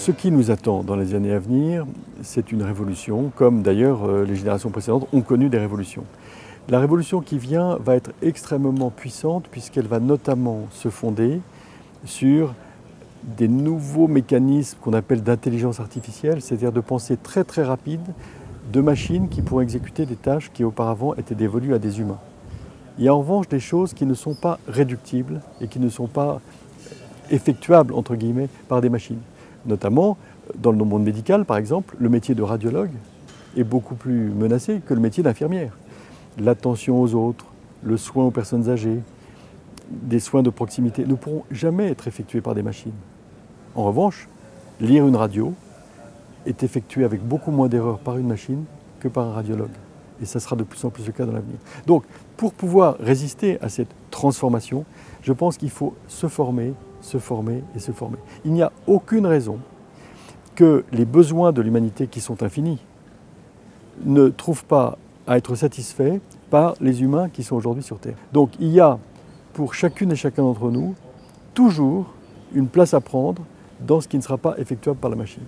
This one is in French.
Ce qui nous attend dans les années à venir, c'est une révolution, comme d'ailleurs les générations précédentes ont connu des révolutions. La révolution qui vient va être extrêmement puissante puisqu'elle va notamment se fonder sur des nouveaux mécanismes qu'on appelle d'intelligence artificielle, c'est-à-dire de pensée très très rapide de machines qui pourront exécuter des tâches qui auparavant étaient dévolues à des humains. Il y a en revanche des choses qui ne sont pas réductibles et qui ne sont pas effectuables entre guillemets par des machines. Notamment dans le monde médical par exemple, le métier de radiologue est beaucoup plus menacé que le métier d'infirmière. L'attention aux autres, le soin aux personnes âgées, des soins de proximité ne pourront jamais être effectués par des machines. En revanche, lire une radio est effectué avec beaucoup moins d'erreurs par une machine que par un radiologue. Et ça sera de plus en plus le cas dans l'avenir. Donc, pour pouvoir résister à cette transformation, je pense qu'il faut se former et se former. Il n'y a aucune raison que les besoins de l'humanité, qui sont infinis, ne trouvent pas à être satisfaits par les humains qui sont aujourd'hui sur Terre. Donc, il y a pour chacune et chacun d'entre nous toujours une place à prendre dans ce qui ne sera pas effectuable par la machine.